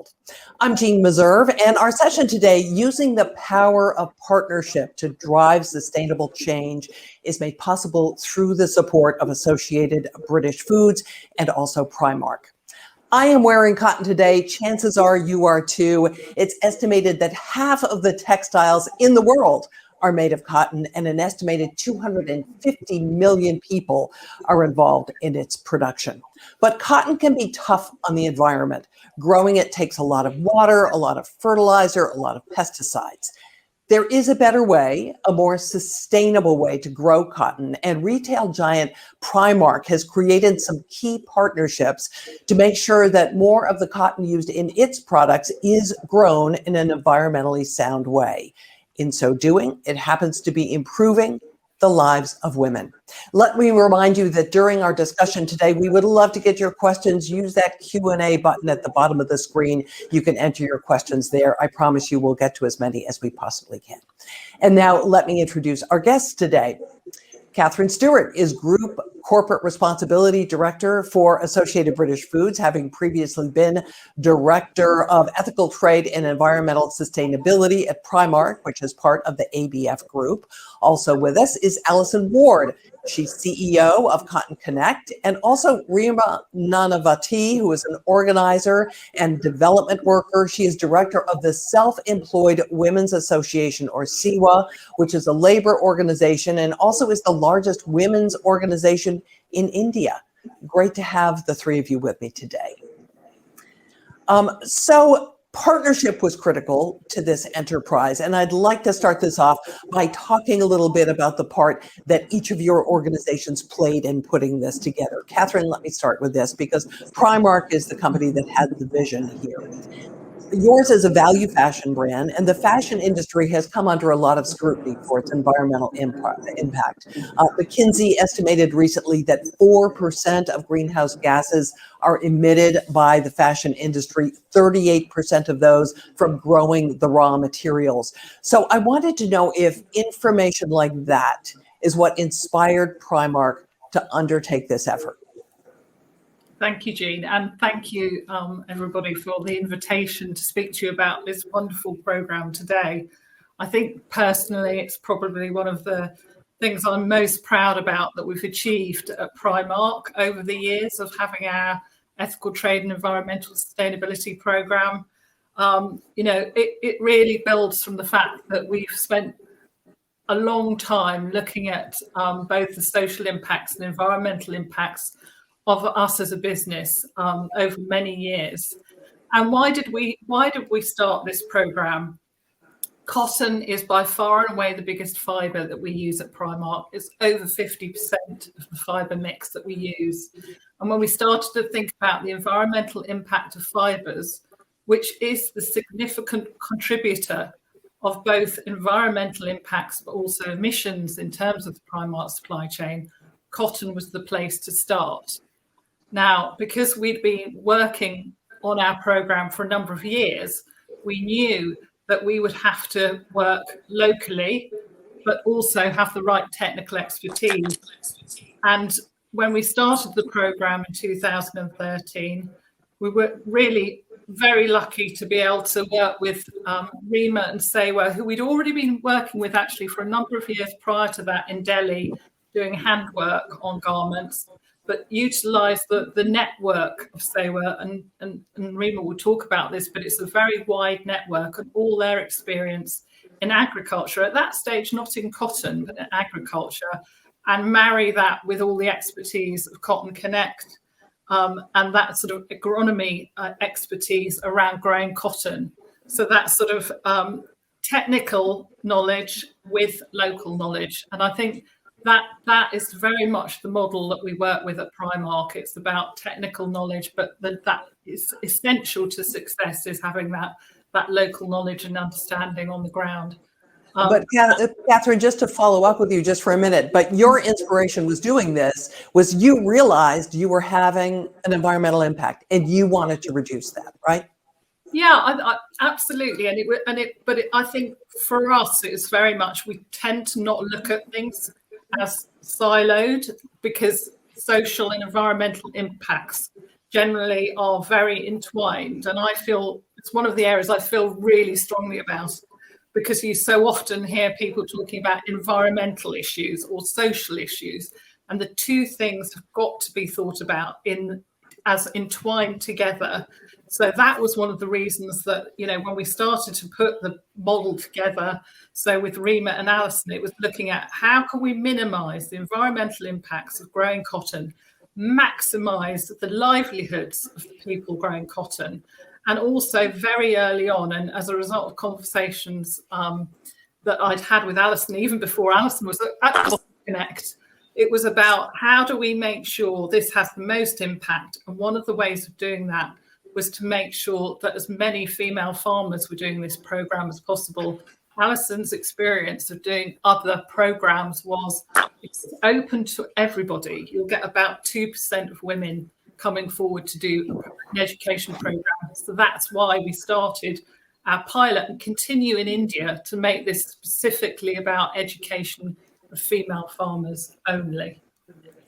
world. I'm Jeanne Meserve, and our session today, using the power of partnership to drive sustainable change, is made possible through the support of Associated British Foods and also Primark. I am wearing cotton today. Chances are you are too. It's estimated that half of the textiles in the world are made of cotton, and an estimated 250 million people are involved in its production. But cotton can be tough on the environment. Growing it takes a lot of water, a lot of fertilizer, a lot of pesticides. There is a better way, a more sustainable way to grow cotton, and retail giant Primark has created some key partnerships to make sure that more of the cotton used in its products is grown in an environmentally sound way. In so doing, it happens to be improving the lives of women. Let me remind you that during our discussion today, we would love to get your questions. Use that Q&A button at the bottom of the screen. You can enter your questions there. I promise you we'll get to as many as we possibly can. And now let me introduce our guests today. Katharine Stewart is Group Corporate Responsibility Director for Associated British Foods, having previously been Director of Ethical Trade and Environmental Sustainability at Primark, which is part of the ABF group. Also with us is Alison Ward. She's CEO of CottonConnect, and also Reema Nanavaty, who is an organizer and development worker. She is director of the Self-Employed Women's Association, or SEWA, which is a labor organization and also is the largest women's organization in India. Great to have the three of you with me today. So partnership was critical to this enterprise, and I'd like to start this off by talking a little bit about the part that each of your organizations played in putting this together. Katharine, let me start with this because Primark is the company that had the vision here. Yours is a value fashion brand, and the fashion industry has come under a lot of scrutiny for its environmental impact. McKinsey estimated recently that 4% of greenhouse gases are emitted by the fashion industry, 38% of those from growing the raw materials. So I wanted to know if information like that is what inspired Primark to undertake this effort. Thank you, Jeanne, and thank you, everybody, for the invitation to speak to you about this wonderful programme today. I think personally, it's probably one of the things I'm most proud about that we've achieved at Primark over the years of having our ethical trade and environmental sustainability programme. It really builds from the fact that we've spent a long time looking at both the social impacts and environmental impacts of us as a business over many years. And why did we start this programme? Cotton is by far and away the biggest fibre that we use at Primark. It's over 50% of the fibre mix that we use. And when we started to think about the environmental impact of fibres, which is the significant contributor of both environmental impacts but also emissions in terms of the Primark supply chain, cotton was the place to start. Now, because we'd been working on our programme for a number of years, we knew that we would have to work locally, but also have the right technical expertise. And when we started the programme in 2013, we were really very lucky to be able to work with Reema and SEWA, who we'd already been working with actually for a number of years prior to that in Delhi, doing handwork on garments, but utilise the network of SEWA, and Reema will talk about this, but it's a very wide network and all their experience in agriculture, at that stage not in cotton, but in agriculture, and marry that with all the expertise of CottonConnect and that sort of agronomy expertise around growing cotton. So that sort of technical knowledge with local knowledge. And I think that is very much the model that we work with at Primark. It's about technical knowledge, but that is essential to success, is having that local knowledge and understanding on the ground. But Katharine, just to follow up with you just for a minute, but your inspiration was doing this, was you realized you were having an environmental impact and you wanted to reduce that, right? Yeah, I absolutely. But I think for us, it's very much, we tend to not look at things as siloed, because social and environmental impacts generally are very entwined. And I feel It's one of the areas I feel really strongly about, because you so often hear people talking about environmental issues or social issues, and the two things have got to be thought about as entwined together. So that was one of the reasons that, when we started to put the model together, so with Reema and Alison, it was looking at how can we minimise the environmental impacts of growing cotton, maximise the livelihoods of the people growing cotton, and also very early on, and as a result of conversations that I'd had with Alison, even before Alison was at CottonConnect, it was about how do we make sure this has the most impact. And one of the ways of doing that was to make sure that as many female farmers were doing this programme as possible. Alison's experience of doing other programmes was it's open to everybody. You'll get about 2% of women coming forward to do an education programme. So that's why we started our pilot and continue in India to make this specifically about education of female farmers only.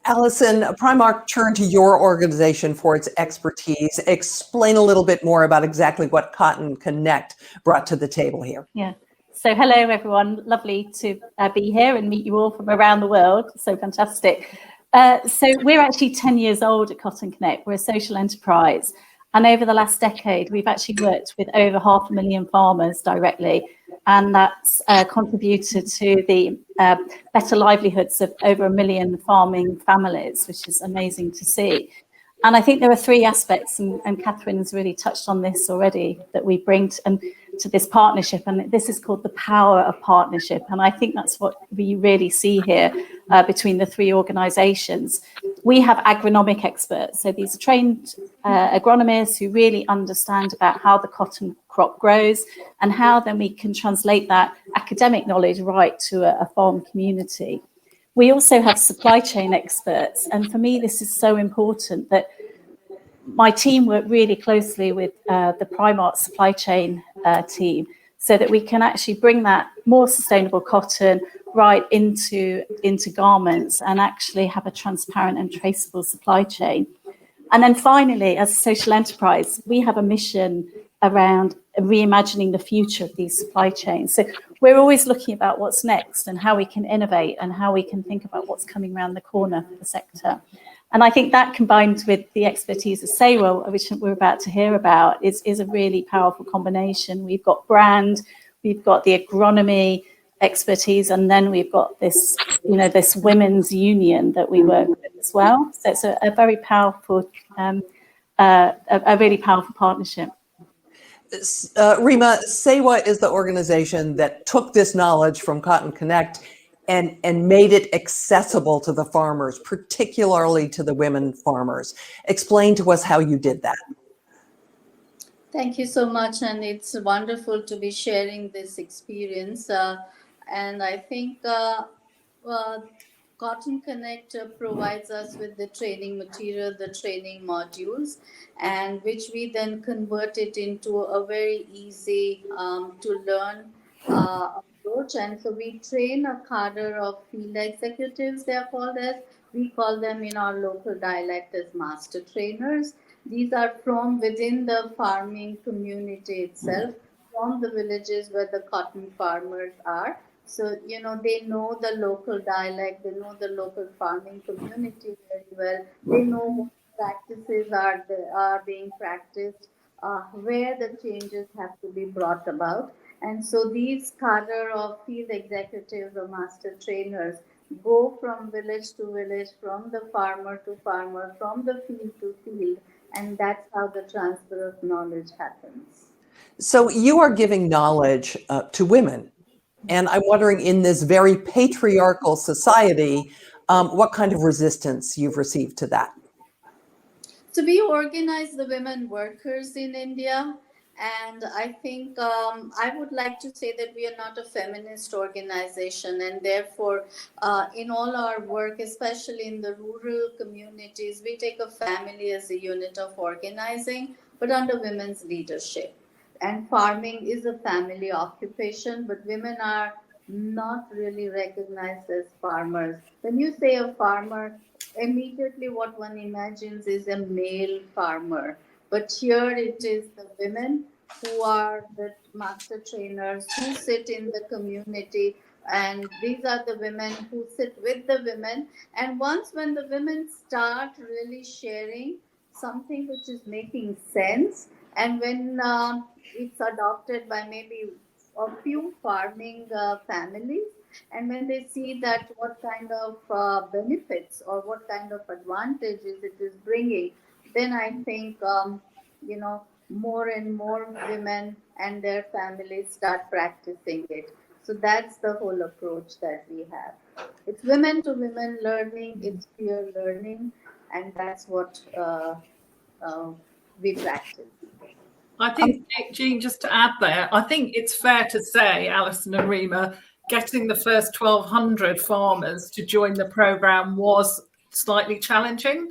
Alison, Primark turned to your organization for its expertise. Explain a little bit more about exactly what CottonConnect brought to the table here. Yeah. So hello, everyone. Lovely to be here and meet you all from around the world. So fantastic. So we're actually 10 years old at CottonConnect. We're a social enterprise. And over the last decade, we've actually worked with over 500,000 farmers directly. And that's contributed to the better livelihoods of over 1 million farming families, which is amazing to see. And I think there are three aspects, and Katharine's really touched on this already, that we bring to this partnership. And this is called the power of partnership. And I think that's what we really see here between the three organisations. We have agronomic experts. So these are trained agronomists who really understand about how the cotton crop grows and how then we can translate that academic knowledge right to a farm community. We also have supply chain experts. And for me, this is so important that my team worked really closely with the Primark supply chain team so that we can actually bring that more sustainable cotton right into garments and actually have a transparent and traceable supply chain. And then finally, as a social enterprise, we have a mission around reimagining the future of these supply chains. So we're always looking about what's next and how we can innovate and how we can think about what's coming around the corner for the sector. And I think that combined with the expertise of SEWA, which we're about to hear about, is a really powerful combination. We've got brand, we've got the agronomy expertise, and then we've got this, this women's union that we work with as well. So it's a very powerful, a really powerful partnership. Reema, SEWA is the organization that took this knowledge from CottonConnect and made it accessible to the farmers, particularly to the women farmers. Explain to us how you did that. Thank you so much, and it's wonderful to be sharing this experience. And I think CottonConnect provides us with the training material, the training modules, and which we then convert it into a very easy to learn approach. And so we train a cadre of field executives, they are called as. We call them in our local dialect as master trainers. These are from within the farming community itself, from the villages where the cotton farmers are. So, they know the local dialect, they know the local farming community very well. They know what practices are being practiced, where the changes have to be brought about. And so these cadre of field executives or master trainers go from village to village, from the farmer to farmer, from the field to field, and that's how the transfer of knowledge happens. So you are giving knowledge to women. And I'm wondering, in this very patriarchal society, what kind of resistance you've received to that? So we organize the women workers in India. And I think I would like to say that we are not a feminist organization, and therefore in all our work, especially in the rural communities, we take a family as a unit of organizing, but under women's leadership. And farming is a family occupation, but women are not really recognized as farmers. When you say a farmer, immediately what one imagines is a male farmer. But here it is the women who are the master trainers who sit in the community, and these are the women who sit with the women. And when the women start really sharing something which is making sense, and when it's adopted by maybe a few farming families, and when they see that what kind of benefits or what kind of advantages it is bringing, then I think more and more women and their families start practicing it. So that's the whole approach that we have. It's women to women learning, it's peer learning, and that's what we practice. I think, Jeanne, just to add there, I think it's fair to say, Alison and Reema, getting the first 1,200 farmers to join the programme was slightly challenging.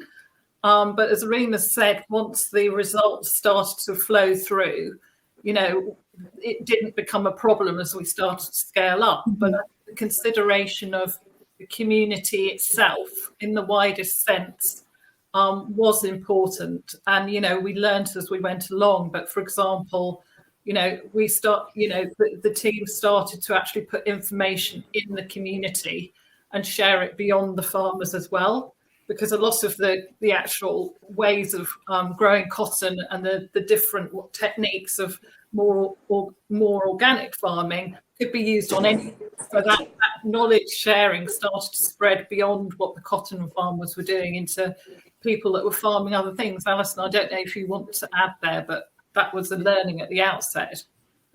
But as Reema said, once the results started to flow through, it didn't become a problem as we started to scale up. But the consideration of the community itself in the widest sense was important. And, we learned as we went along. But for example, the team started to actually put information in the community and share it beyond the farmers as well. Because a lot of the actual ways of growing cotton and the different techniques of more organic farming could be used on anything. So that knowledge sharing started to spread beyond what the cotton farmers were doing into people that were farming other things. Alison, I don't know if you want to add there, but that was the learning at the outset.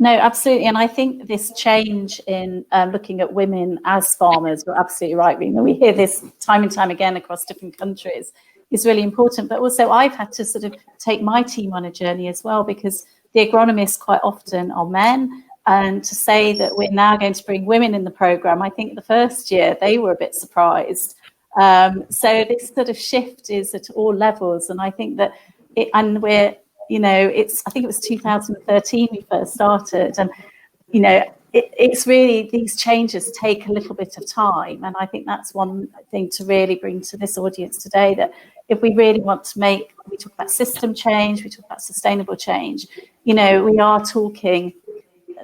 No, absolutely. And I think this change in looking at women as farmers, you're absolutely right, Reema. We hear this time and time again across different countries, is really important. But also I've had to sort of take my team on a journey as well, because the agronomists quite often are men. And to say that we're now going to bring women in the programme, I think the first year they were a bit surprised. So this sort of shift is at all levels. And I think that I think it was 2013 we first started, and it's really, these changes take a little bit of time, and I think that's one thing to really bring to this audience today, that if we really want to we talk about system change, we talk about sustainable change, we are talking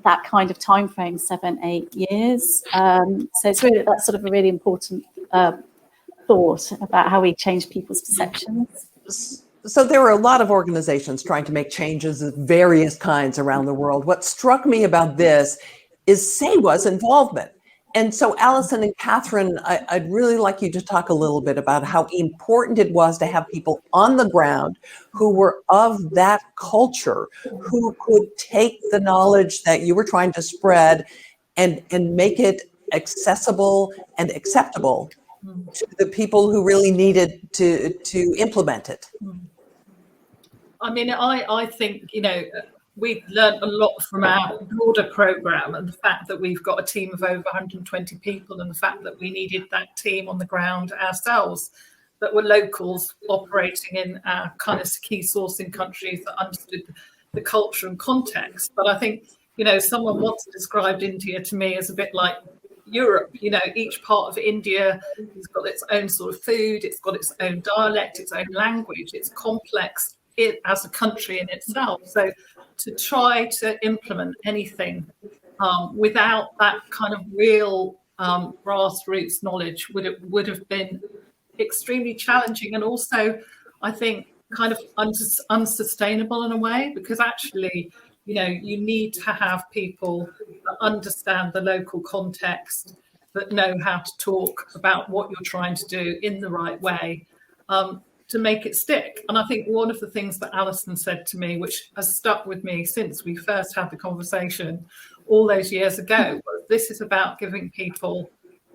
that kind of time frame, 7-8 years. So it's really, that's sort of a really important thought about how we change people's perceptions. So there were a lot of organizations trying to make changes of various kinds around the world. What struck me about this is SEWA's involvement. And so Alison and Katharine, I'd really like you to talk a little bit about how important it was to have people on the ground who were of that culture, who could take the knowledge that you were trying to spread and make it accessible and acceptable to the people who really needed to implement it. I mean, I think, we've learned a lot from our broader programme, and the fact that we've got a team of over 120 people, and the fact that we needed that team on the ground ourselves that were locals operating in our kind of key sourcing countries that understood the culture and context. But I think, someone once described India to me as a bit like Europe. Each part of India has got its own sort of food, it's got its own dialect, its own language, it's complex as a country in itself. So to try to implement anything without that kind of real grassroots knowledge would have been extremely challenging, and also I think kind of unsustainable in a way, because actually you need to have people that understand the local context, that know how to talk about what you're trying to do in the right way, to make it stick. And I think one of the things that Alison said to me, which has stuck with me since we first had the conversation all those years ago, was this is about giving people,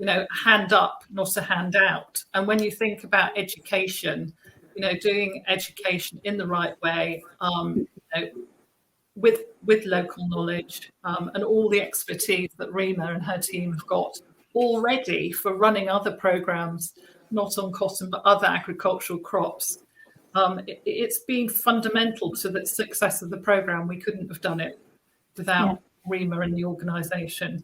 a hand up, not a hand out. And when you think about education, doing education in the right way, with local knowledge and all the expertise that Reema and her team have got already for running other programs, not on cotton, but other agricultural crops. It's been fundamental to the success of the program. We couldn't have done it without Reema and the organisation.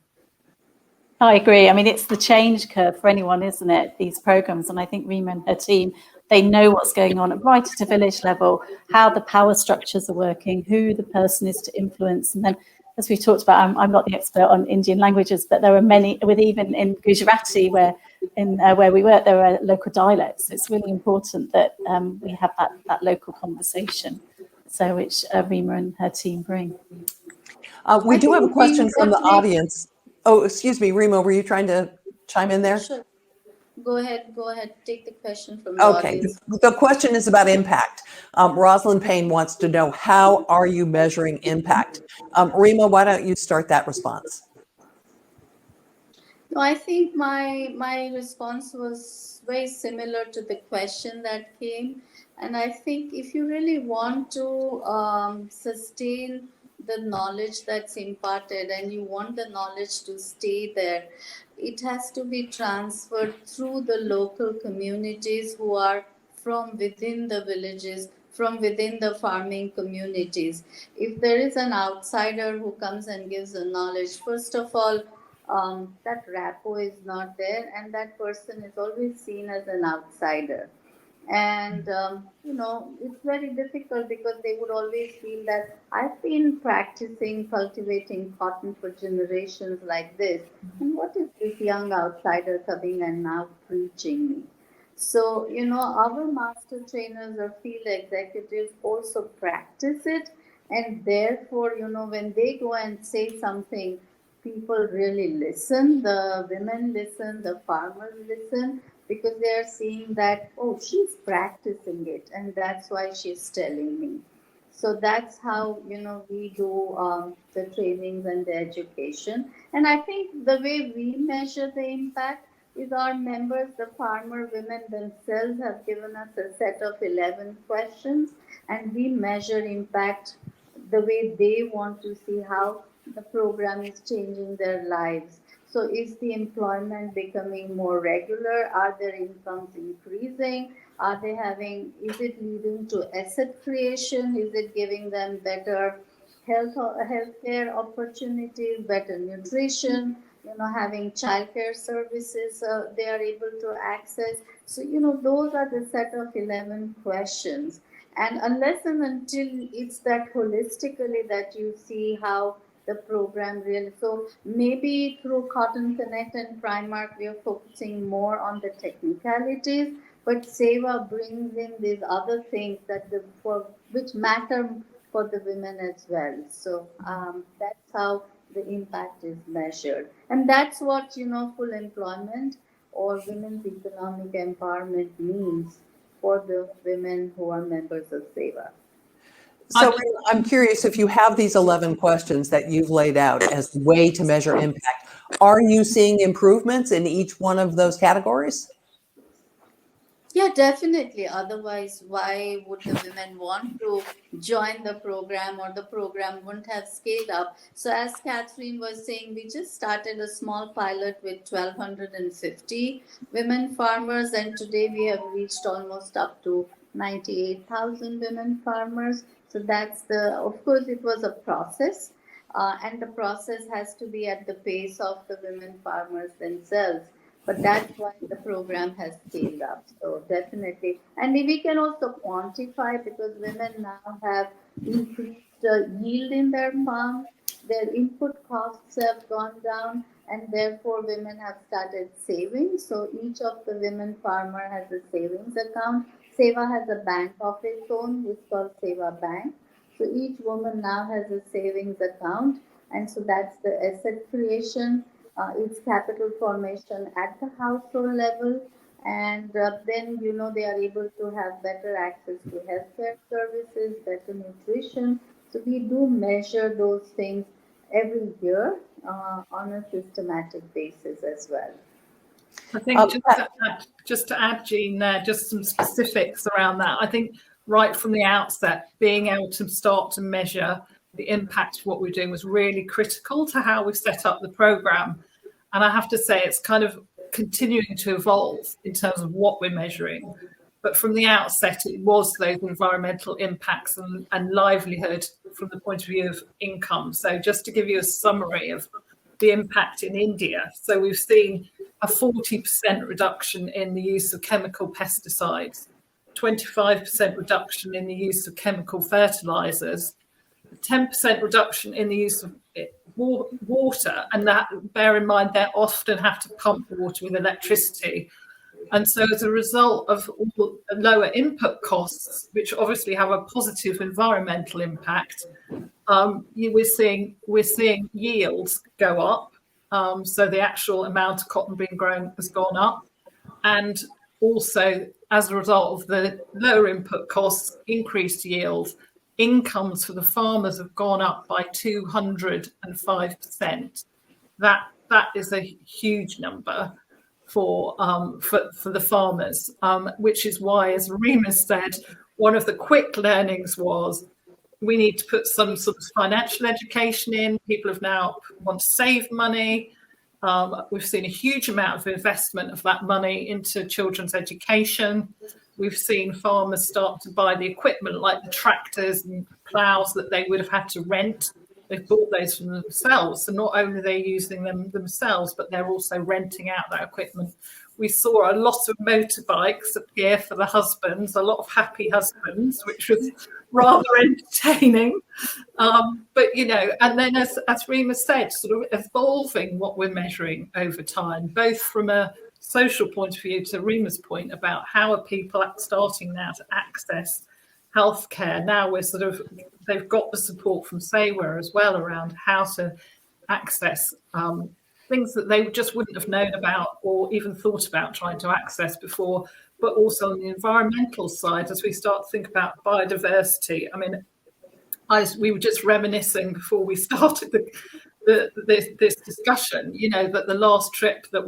I agree. I mean, it's the change curve for anyone, isn't it? These programs, and I think Reema and her team they know what's going on right at a village level, how the power structures are working, who the person is to influence. And then, as we talked about, I'm not the expert on Indian languages, but there are many, with even in Gujarati, where we work, there are local dialects. It's really important that we have that local conversation, so which Reema and her team bring. We do have a question from the audience. Oh, excuse me, Reema, were you trying to chime in there? Sure. Go ahead. Take the question from the audience. The question is about impact. Rosalind Payne wants to know, how are you measuring impact? Reema, why don't you start that response? No, I think my response was very similar to the question that came. And I think if you really want to sustain the knowledge that's imparted and you want the knowledge to stay there, it has to be transferred through the local communities who are from within the villages, from within the farming communities. If there is an outsider who comes and gives the knowledge, first of all, that rapport is not there, and that person is always seen as an outsider. And it's very difficult because they would always feel that I've been practicing cultivating cotton for generations like this, and what is this young outsider coming and now preaching me? So our master trainers or field executives also practice it, and therefore when they go and say something, people really listen, the women listen, the farmers listen, because they are seeing that, oh, she's practicing it, and that's why she's telling me. So that's how, we do the trainings and the education. And I think the way we measure the impact is our members, the farmer women themselves, have given us a set of 11 questions, and we measure impact the way they want to see how the program is changing their lives. So is the employment becoming more regular? Are their incomes increasing? Is it leading to asset creation? Is it giving them better healthcare opportunities, better nutrition, having childcare services they are able to access? So, those are the set of 11 questions. And unless and until it's that holistically that you see how the program really, so maybe through CottonConnect and Primark, we are focusing more on the technicalities, but SEWA brings in these other things which matter for the women as well. So that's how the impact is measured. And that's what, full employment or women's economic empowerment means for the women who are members of SEWA. So I'm curious, if you have these 11 questions that you've laid out as a way to measure impact, are you seeing improvements in each one of those categories? Yeah, definitely. Otherwise, why would the women want to join the program, or the program wouldn't have scaled up? So as Katharine was saying, we just started a small pilot with 1,250 women farmers, and today we have reached almost up to 98,000 women farmers. So of course, it was a process, and the process has to be at the pace of the women farmers themselves. But that's why the program has scaled up. So definitely. And we can also quantify, because women now have increased yield in their farm. Their input costs have gone down, and therefore women have started saving. So each of the women farmer has a savings account. SEWA has a bank of its own, it's called SEWA Bank. So each woman now has a savings account, and so that's the asset creation. It's capital formation at the household level, and then they are able to have better access to healthcare services, better nutrition. So we do measure those things every year on a systematic basis as well. I think just to add, Jeanne, there, just some specifics around that. I think right from the outset, being able to start to measure the impact of what we're doing was really critical to how we set up the program. And I have to say, it's kind of continuing to evolve in terms of what we're measuring. But from the outset, it was those environmental impacts and livelihood from the point of view of income. So just to give you a summary of the impact in India. So we've seen a 40% reduction in the use of chemical pesticides. 25% reduction in the use of chemical fertilizers, 10% reduction in the use of water, and that, bear in mind, they often have to pump water with electricity. And so as a result of all the lower input costs, which obviously have a positive environmental impact, we're seeing yields go up. So the actual amount of cotton being grown has gone up. And also, as a result of the lower input costs, increased yields, incomes for the farmers have gone up by 205%. That is a huge number for the farmers, which is why, as Reema said, one of the quick learnings was we need to put some sort of financial education in. People have now want to save money. We've seen a huge amount of investment of that money into children's education. We've seen farmers start to buy the equipment like the tractors and ploughs that they would have had to rent. They've bought those from themselves. So not only are they using them themselves, but they're also renting out that equipment. We saw a lot of motorbikes appear for the husbands, a lot of happy husbands, which was rather entertaining. But, and then as Reema said, sort of evolving what we're measuring over time, both from a social point of view, to Reema's point about how are people starting now to access healthcare. Now they've got the support from SEWA as well around how to access things that they just wouldn't have known about or even thought about trying to access before, but also on the environmental side, as we start to think about biodiversity. I mean, we were just reminiscing before we started this discussion, that the last trip that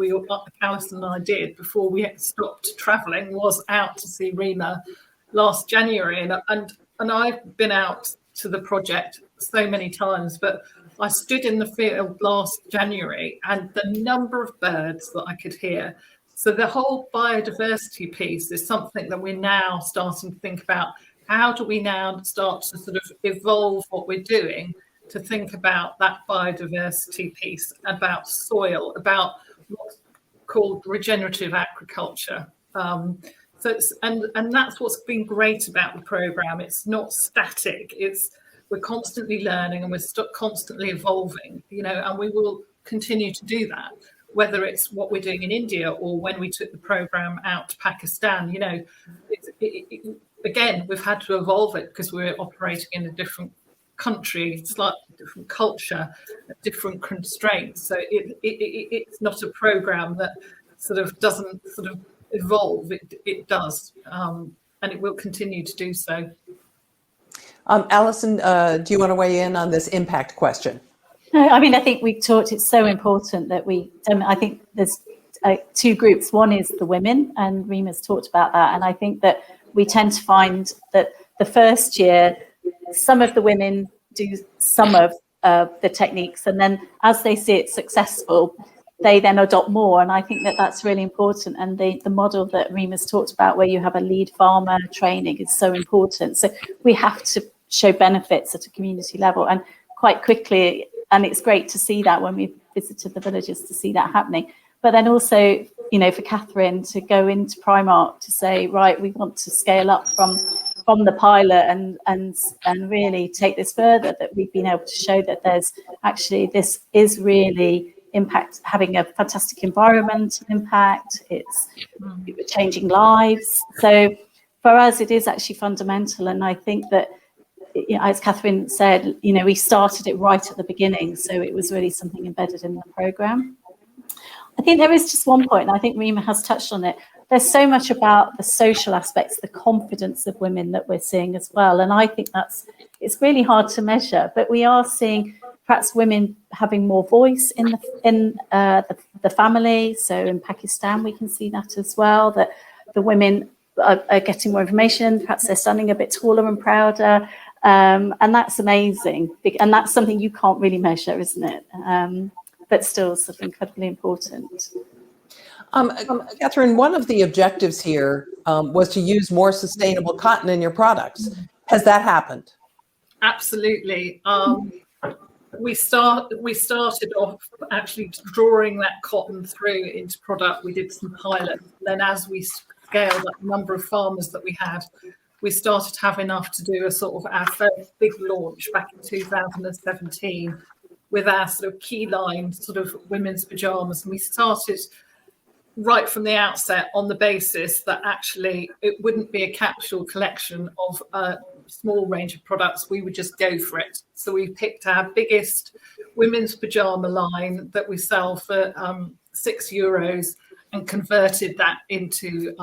Alison and I did before we stopped travelling was out to see Reema last January, and I've been out to the project so many times, but I stood in the field last January and the number of birds that I could hear. So the whole biodiversity piece is something that we're now starting to think about. How do we now start to sort of evolve what we're doing to think about that biodiversity piece, about soil, about what's called regenerative agriculture? So and that's what's been great about the programme. It's not static. We're constantly learning and we're constantly evolving, and we will continue to do that, whether it's what we're doing in India or when we took the programme out to Pakistan. Again, we've had to evolve it because we're operating in a different country, slightly different culture, different constraints. So it's not a programme that sort of doesn't sort of evolve. It does, and it will continue to do so. Alison, do you want to weigh in on this impact question? No, I mean, I think we've talked, it's so important that I think there's two groups. One is the women, and Reema's talked about that. And I think that we tend to find that the first year, some of the women do some of the techniques, and then as they see it successful, they then adopt more. And I think that that's really important. And the model that Reema's talked about, where you have a lead farmer training, is so important. So we have to show benefits at a community level and quite quickly. And it's great to see that when we visited the villages, to see that happening. But then also, for Katharine to go into Primark to say, right, we want to scale up from the pilot and really take this further, that we've been able to show that there's actually, this is really having a fantastic environmental impact. It's changing lives. So for us, it is actually fundamental. And I think that, as Katharine said, we started it right at the beginning. So it was really something embedded in the programme. I think there is just one point, and I think Reema has touched on it. There's so much about the social aspects, the confidence of women that we're seeing as well. And I think it's really hard to measure, but we are seeing perhaps women having more voice in the family. So in Pakistan, we can see that as well, that the women are getting more information. Perhaps they're standing a bit taller and prouder. And that's amazing. And that's something you can't really measure, isn't it? But still sort of incredibly important. Katharine, one of the objectives here was to use more sustainable cotton in your products. Has that happened? Absolutely. We started off actually drawing that cotton through into product. We did some pilots. Then as we scaled up the number of farmers that we had, we started to have enough to do a sort of our first big launch back in 2017 with our sort of key line, sort of women's pajamas. And we started right from the outset on the basis that actually it wouldn't be a capsule collection of a small range of products. We would just go for it. So we picked our biggest women's pajama line that we sell for €6 and converted that into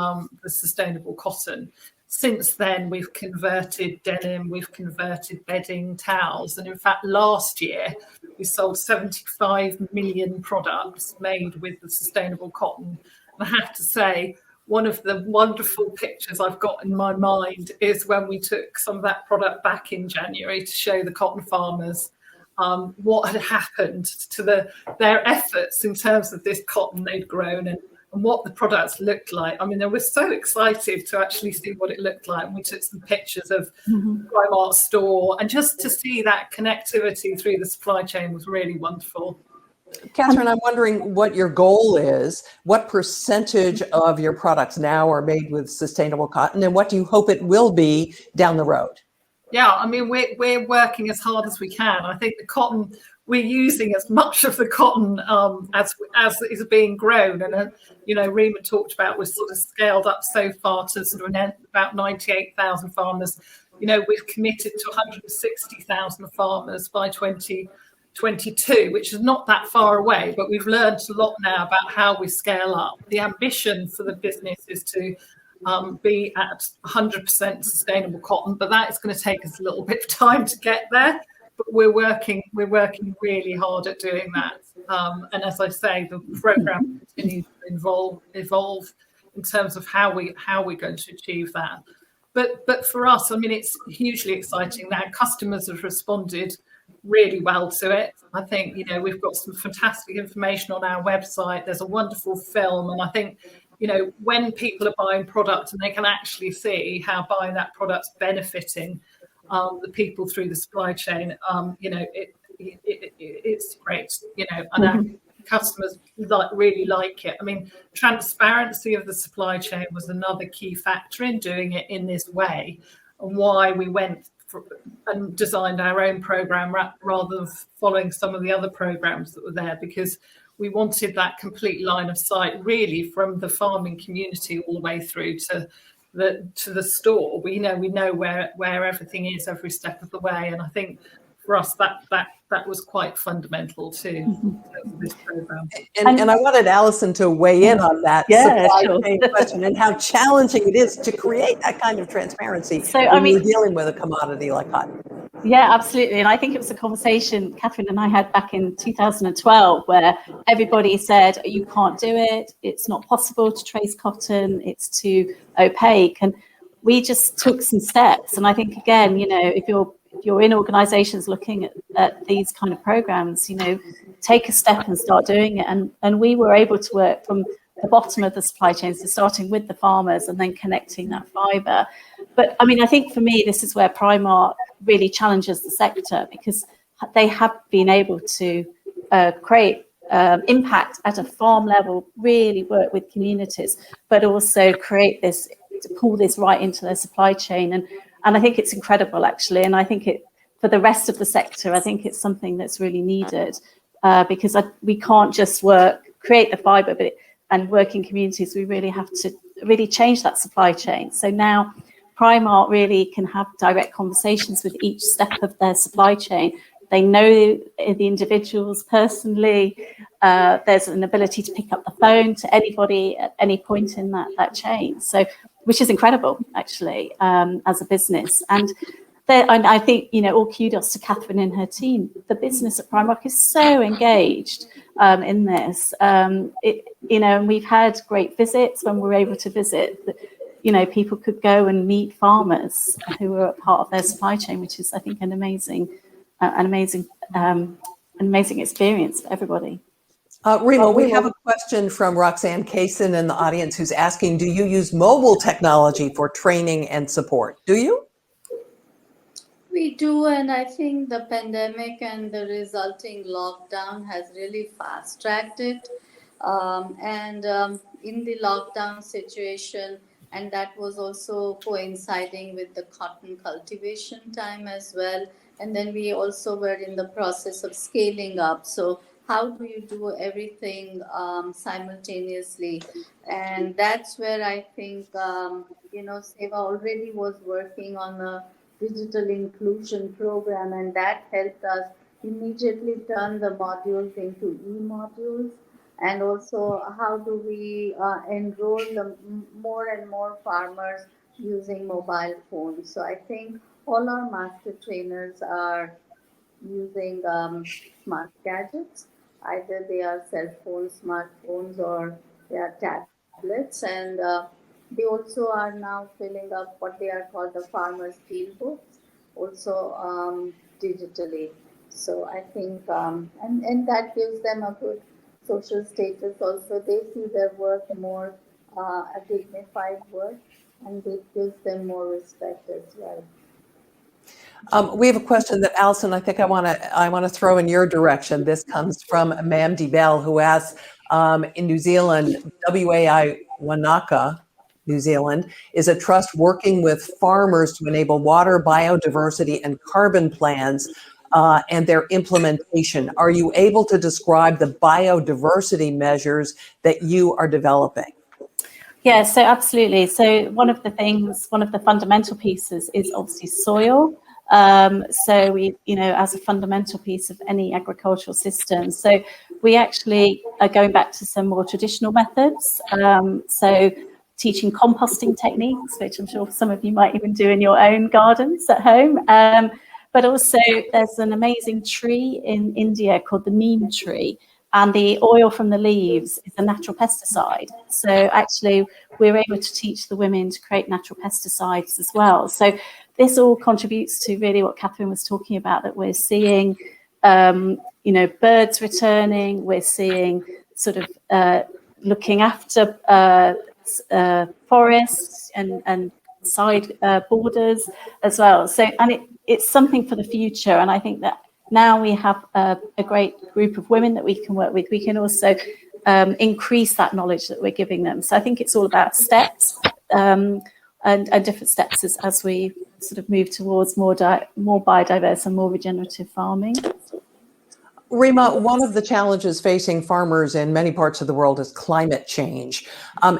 the sustainable cotton. Since then, we've converted denim, we've converted bedding, towels. And in fact, last year, we sold 75 million products made with the sustainable cotton. And I have to say, one of the wonderful pictures I've got in my mind is when we took some of that product back in January to show the cotton farmers what had happened to their efforts in terms of this cotton they'd grown and what the products looked like. I mean, they were so excited to actually see what it looked like. And we took some pictures of Primark store, and just to see that connectivity through the supply chain was really wonderful. Katharine, I'm wondering what your goal is. What percentage of your products now are made with sustainable cotton, and what do you hope it will be down the road? Yeah, I mean, we're working as hard as we can. I think the cotton, we're using as much of the cotton as is being grown. And, Reema talked about we're sort of scaled up so far to sort of about 98,000 farmers. We've committed to 160,000 farmers by 2022, which is not that far away, but we've learned a lot now about how we scale up. The ambition for the business is to be at 100% sustainable cotton, but that is going to take us a little bit of time to get there. But we're working really hard at doing that. And as I say, the program continues to evolve in terms of how we're going to achieve that. But for us, I mean, it's hugely exciting now. Customers have responded really well to it. I think, we've got some fantastic information on our website. There's a wonderful film. And I think, when people are buying product and they can actually see how buying that product's benefiting the people through the supply chain, it's great, and our customers really like it. I mean, transparency of the supply chain was another key factor in doing it in this way, and why we went and designed our own program rather than following some of the other programs that were there, because we wanted that complete line of sight, really, from the farming community all the way through to the store. We know where everything is every step of the way, and I think for us that was quite fundamental to this program. And I wanted Alison to weigh in on that supply chain question and how challenging it is to create that kind of transparency when you're dealing with a commodity like cotton. Yeah, absolutely. And I think it was a conversation Katharine and I had back in 2012 where everybody said, you can't do it. It's not possible to trace cotton. It's too opaque. And we just took some steps. And I think, again, if you're in organizations looking at these kind of programs, take a step and start doing it. And we were able to work from the bottom of the supply chain, so starting with the farmers and then connecting that fibre. But I mean, I think for me, this is where Primark really challenges the sector, because they have been able to create impact at a farm level, really work with communities, but also create this, to pull this right into their supply chain. And I think it's incredible, actually. And I think for the rest of the sector, I think it's something that's really needed, because we can't just create the fibre, and work in communities. We really have to really change that supply chain. So now Primark really can have direct conversations with each step of their supply chain. They know the individuals personally. There's an ability to pick up the phone to anybody at any point in that chain. So, which is incredible, actually, as a business. And I think, all kudos to Katharine and her team. The business at Primark is so engaged in this. And we've had great visits when we're able to visit. People could go and meet farmers who are a part of their supply chain, which is, I think, an amazing experience for everybody. Reema, we have a question from Roxanne Kaysen in the audience who's asking, do you use mobile technology for training and support? Do you? We do, and I think the pandemic and the resulting lockdown has really fast-tracked it. In the lockdown situation, and that was also coinciding with the cotton cultivation time as well. And then we also were in the process of scaling up. So how do you do everything simultaneously? And that's where I think, SEWA already was working on a digital inclusion program, and that helped us immediately turn the modules into e-modules. And also, how do we enroll more and more farmers using mobile phones? So I think all our master trainers are using smart gadgets. Either they are cell phones, smartphones, or they are tablets. And they also are now filling up what they are called the farmers' field books, also digitally. So I think, and that gives them a good social status also. They see their work more a dignified work, and it gives them more respect as well. We have a question that, Alison, I think I want to throw in your direction. This comes from Mamdi Bell, who asks, in New Zealand, WAI Wanaka, New Zealand, is a trust working with farmers to enable water, biodiversity, and carbon plans and their implementation. Are you able to describe the biodiversity measures that you are developing? Yeah, so absolutely. So one of the fundamental pieces is obviously soil. So we, as a fundamental piece of any agricultural system. So we actually are going back to some more traditional methods. So teaching composting techniques, which I'm sure some of you might even do in your own gardens at home. But also there's an amazing tree in India called the neem tree, and the oil from the leaves is a natural pesticide. So actually we're able to teach the women to create natural pesticides as well. So this all contributes to really what Katharine was talking about, that we're seeing, birds returning, we're seeing sort of looking after forests and side borders as well. So, and it's something for the future. And I think that now we have a great group of women that we can work with. We can also increase that knowledge that we're giving them. So I think it's all about steps and different steps as we sort of move towards more biodiverse and more regenerative farming. Reema, one of the challenges facing farmers in many parts of the world is climate change.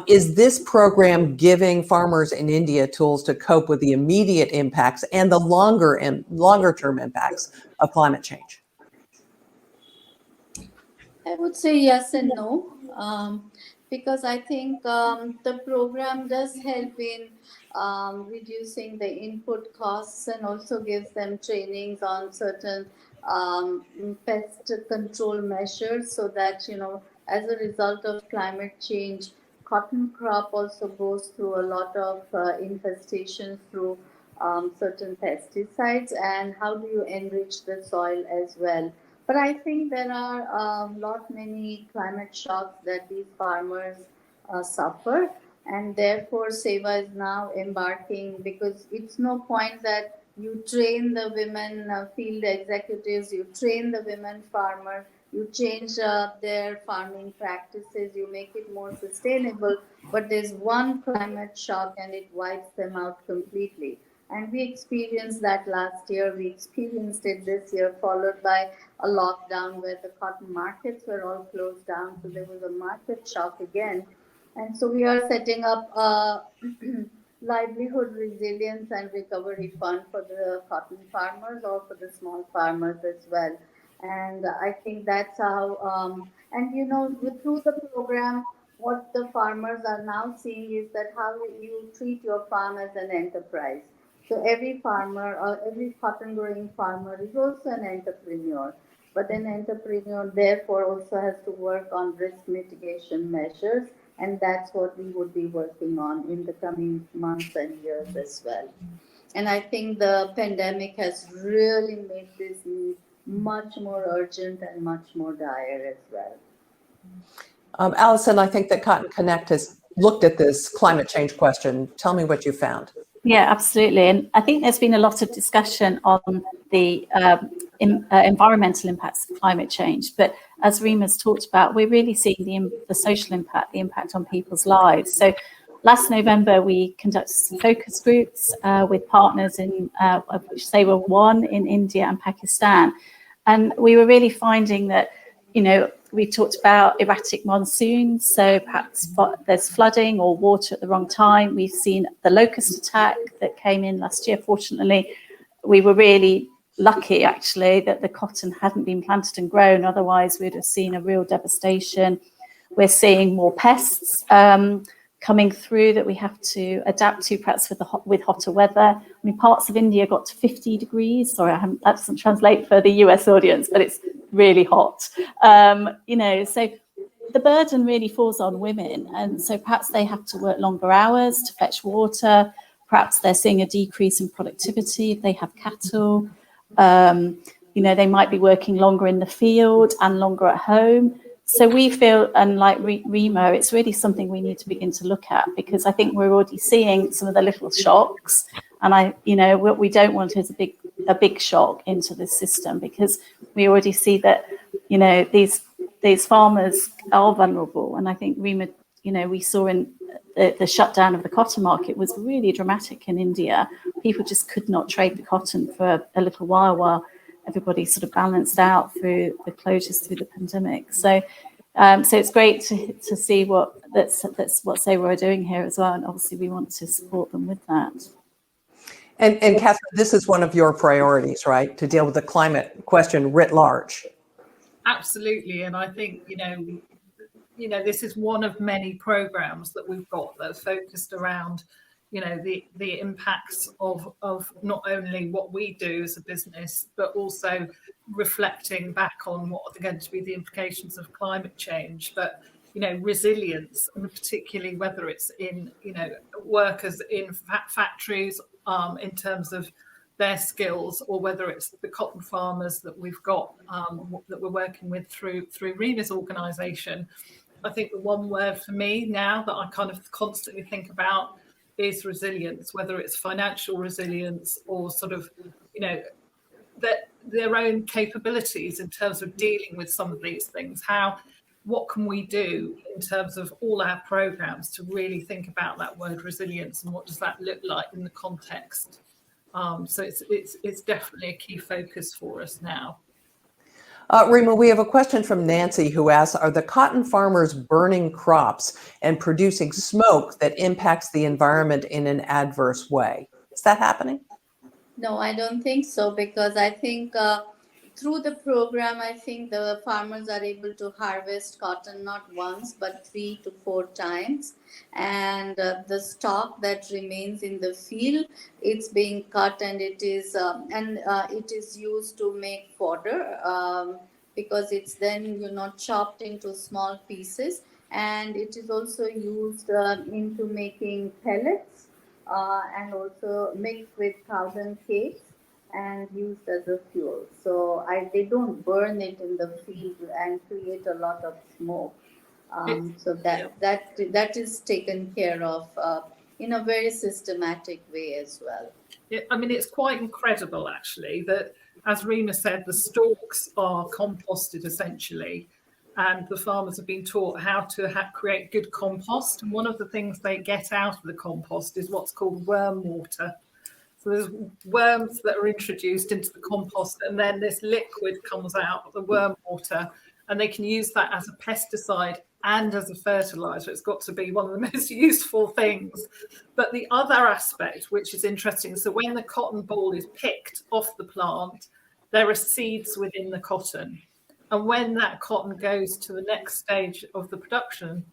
Is this program giving farmers in India tools to cope with the immediate impacts and the longer term impacts of climate change? I would say yes and no, because I think the program does help in reducing the input costs and also gives them trainings on certain pest control measures, so that, as a result of climate change, cotton crop also goes through a lot of infestations through certain pesticides, and how do you enrich the soil as well. But I think there are many climate shocks that these farmers suffer, and therefore SEWA is now embarking, because it's no point that you train the women field executives, you train the women farmers, you change their farming practices, you make it more sustainable, but there's one climate shock and it wipes them out completely. And we experienced that last year, we experienced it this year, followed by a lockdown where the cotton markets were all closed down. So there was a market shock again. And so we are setting up a livelihood resilience and recovery fund for the cotton farmers or for the small farmers as well. And I think that's how, through the program, what the farmers are now seeing is that how you treat your farm as an enterprise. So every farmer or every cotton growing farmer is also an entrepreneur. But an entrepreneur therefore also has to work on risk mitigation measures. And that's what we would be working on in the coming months and years as well. And I think the pandemic has really made this need much more urgent and much more dire as well. Alison, I think that CottonConnect has looked at this climate change question. Tell me what you found. Yeah, absolutely. And I think there's been a lot of discussion on the environmental impacts of climate change. But as Reema's talked about, we're really seeing the social impact, the impact on people's lives. So last November, we conducted some focus groups with partners of which they were one in India and Pakistan. And we were really finding that, we talked about erratic monsoons, so perhaps there's flooding or water at the wrong time. We've seen the locust attack that came in last year. Fortunately, we were really lucky, actually, that the cotton hadn't been planted and grown. Otherwise, we'd have seen a real devastation. We're seeing more pests coming through that we have to adapt to, perhaps with hotter weather. I mean, parts of India got to 50 degrees. Sorry, that doesn't translate for the US audience, but it's really hot. So the burden really falls on women. And so perhaps they have to work longer hours to fetch water. Perhaps they're seeing a decrease in productivity if they have cattle. They might be working longer in the field and longer at home. So we feel, and like Reema, it's really something we need to begin to look at, because I think we're already seeing some of the little shocks. And what we don't want is a big shock into the system, because we already see that, these farmers are vulnerable. And I think Reema, we saw in the shutdown of the cotton market was really dramatic in India. People just could not trade the cotton for a little while everybody sort of balanced out through the closures through the pandemic. So it's great to see that's what SEWA are doing here as well. And obviously we want to support them with that. And Katharine, this is one of your priorities, right? To deal with the climate question writ large. Absolutely. And I think, this is one of many programs that we've got that are focused around, the impacts of not only what we do as a business, but also reflecting back on what are going to be the implications of climate change. But, resilience, and particularly whether it's in, workers in factories in terms of their skills, or whether it's the cotton farmers that we've got that we're working with through Reema's organisation. I think the one word for me now that I kind of constantly think about is resilience, whether it's financial resilience or sort of, their own capabilities in terms of dealing with some of these things. What can we do in terms of all our programs to really think about that word resilience, and what does that look like in the context? So it's definitely a key focus for us now. Reema, we have a question from Nancy who asks, are the cotton farmers burning crops and producing smoke that impacts the environment in an adverse way? Is that happening? No, I don't think so, because I think through the program, I think the farmers are able to harvest cotton not once, but 3 to 4 times. And the stock that remains in the field, it's being cut, and it is used to make fodder, because it's then chopped into small pieces, and it is also used into making pellets, and also mixed with cow dung cakes and used as a fuel. So they don't burn it in the field and create a lot of smoke. So that is taken care of in a very systematic way as well. I mean, it's quite incredible, actually, that, as Reema said, the stalks are composted essentially, and the farmers have been taught how to create good compost. And one of the things they get out of the compost is what's called worm water. So there's worms that are introduced into the compost, and then this liquid comes out of the worm water, and they can use that as a pesticide and as a fertilizer. It's got to be one of the most useful things. But the other aspect, which is interesting, so when the cotton ball is picked off the plant, there are seeds within the cotton. And when that cotton goes to the next stage of the production,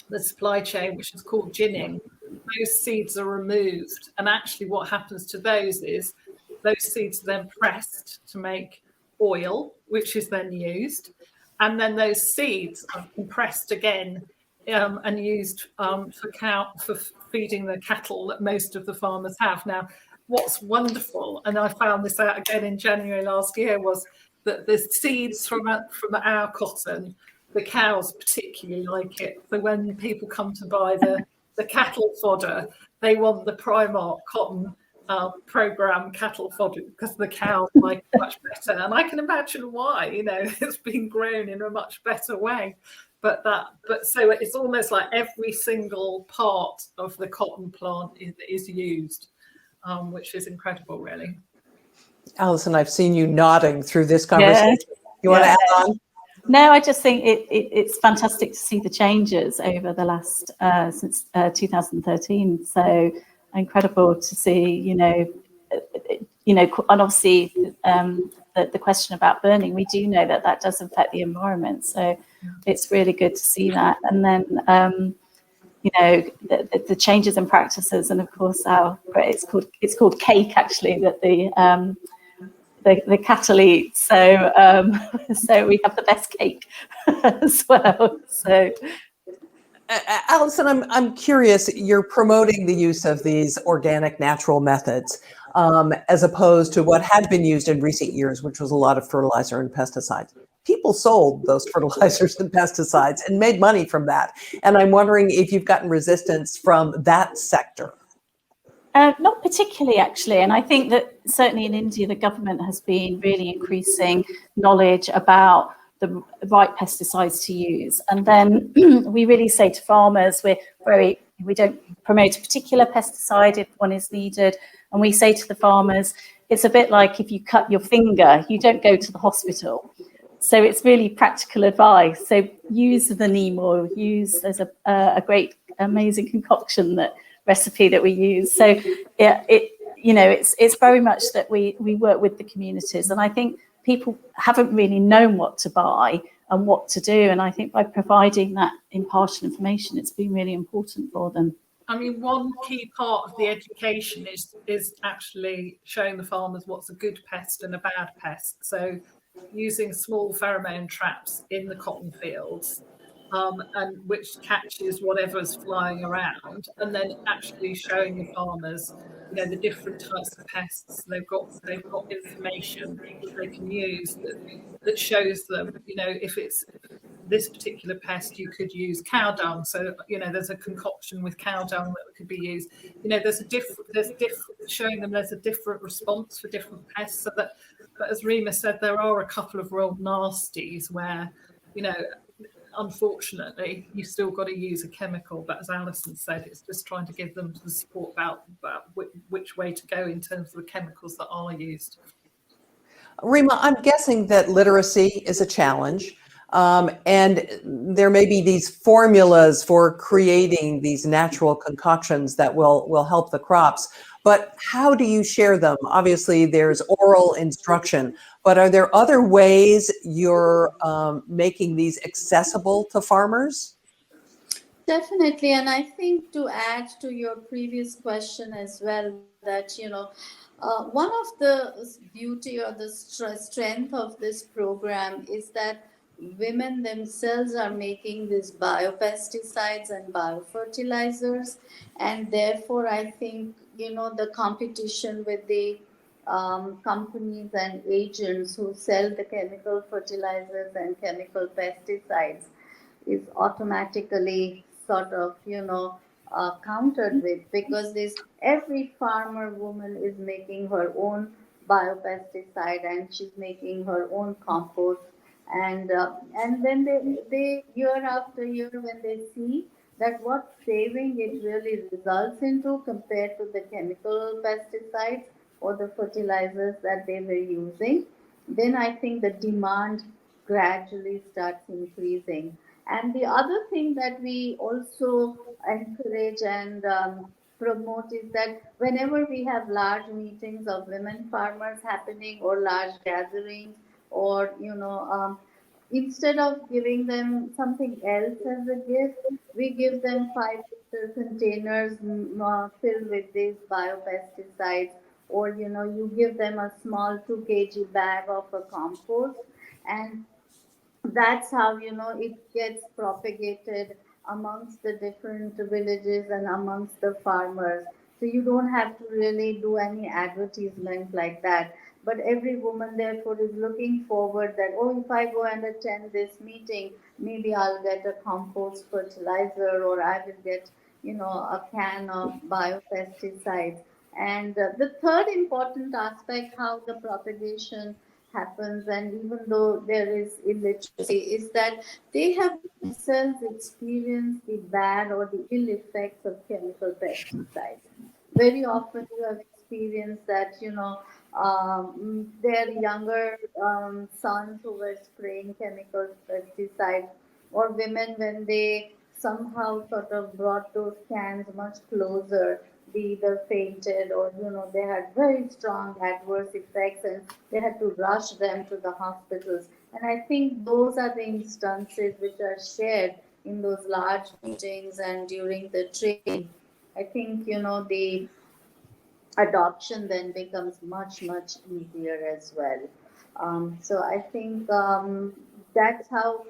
the supply chain, which is called ginning, those seeds are removed. And actually what happens to those is those seeds are then pressed to make oil, which is then used. And then those seeds are compressed again and used for feeding the cattle that most of the farmers have. Now, what's wonderful, and I found this out again in January last year, was that the seeds from our cotton, the cows particularly like it. So when people come to buy the cattle fodder, they want the Primark cotton program cattle fodder because the cows like it much better, and I can imagine why. It's been grown in a much better way. But so it's almost like every single part of the cotton plant is used, which is incredible, really. Alison, I've seen you nodding through this conversation. You want to add on? No, I just think it's fantastic to see the changes over the last since 2013. So incredible to see, and obviously the question about burning. We do know that does affect the environment. So it's really good to see that. And then the changes in practices, and of course it's called cake actually that the cattle eat, so we have the best cake as well. So, Alison, I'm curious. You're promoting the use of these organic, natural methods, as opposed to what had been used in recent years, which was a lot of fertilizer and pesticides. People sold those fertilizers and pesticides and made money from that. And I'm wondering if you've gotten resistance from that sector. Not particularly, actually. And I think that certainly in India, the government has been really increasing knowledge about the right pesticides to use. And then we really say to farmers, we don't promote a particular pesticide if one is needed. And we say to the farmers, it's a bit like if you cut your finger, you don't go to the hospital. So it's really practical advice. So use the neem oil, there's a great, amazing concoction recipe that we use. So it's very much that we work with the communities, and I think people haven't really known what to buy and what to do, and I think by providing that impartial information, it's been really important for them. I mean, one key part of the education is actually showing the farmers what's a good pest and a bad pest. So using small pheromone traps in the cotton fields, and which catches whatever's flying around, and then actually showing the farmers, the different types of pests. They've got information that they can use that shows them, if it's this particular pest, you could use cow dung. So there's a concoction with cow dung that could be used. There's showing them there's a different response for different pests. So that, but as Reema said, there are a couple of real nasties where, unfortunately, you've still got to use a chemical. But as Alison said, it's just trying to give them the support about which way to go in terms of the chemicals that are used. Reema, I'm guessing that literacy is a challenge. And there may be these formulas for creating these natural concoctions that will help the crops. But how do you share them? Obviously, there's oral instruction, but are there other ways you're making these accessible to farmers? Definitely. And I think to add to your previous question as well, that, one of the beauty or the strength of this program is that women themselves are making these biopesticides and biofertilizers. And therefore, I think, the competition with the companies and agents who sell the chemical fertilizers and chemical pesticides is automatically sort of, countered with, because every farmer woman is making her own biopesticide and she's making her own compost. And then they year after year, when they see that what saving it really results into compared to the chemical pesticides or the fertilizers that they were using, then I think the demand gradually starts increasing. And the other thing that we also encourage and promote is that whenever we have large meetings of women farmers happening, or large gatherings, or instead of giving them something else as a gift, we give them 5-liter containers filled with these biopesticides, or you give them a small 2 kg bag of a compost, and that's how it gets propagated amongst the different villages and amongst the farmers. So you don't have to really do any advertisement like that, but every woman therefore is looking forward that, oh, if I go and attend this meeting, maybe I'll get a compost fertilizer, or I will get a can of biopesticides. And the third important aspect, how the propagation happens, and even though there is illiteracy, is that they have themselves experienced the bad or the ill effects of chemical pesticides. Very often you have experienced that, their younger sons who were spraying chemical pesticides, or women when they somehow sort of brought those cans much closer, they either fainted or they had very strong adverse effects and they had to rush them to the hospitals. And I think those are the instances which are shared in those large meetings and during the training. I think the adoption then becomes much easier as well. So I think that's how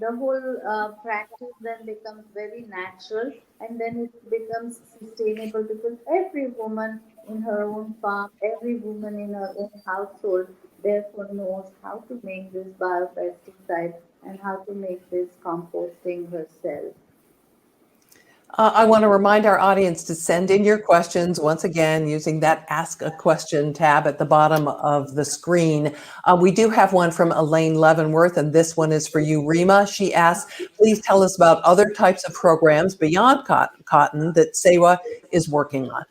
the whole practice then becomes very natural, and then it becomes sustainable, because every woman in her own farm, every woman in her own household therefore knows how to make this biopesticide and how to make this composting herself. I want to remind our audience to send in your questions once again using that Ask a Question tab at the bottom of the screen. We do have one from Elaine Leavenworth, and this one is for you, Reema. She asks, please tell us about other types of programs beyond cotton that SEWA is working on.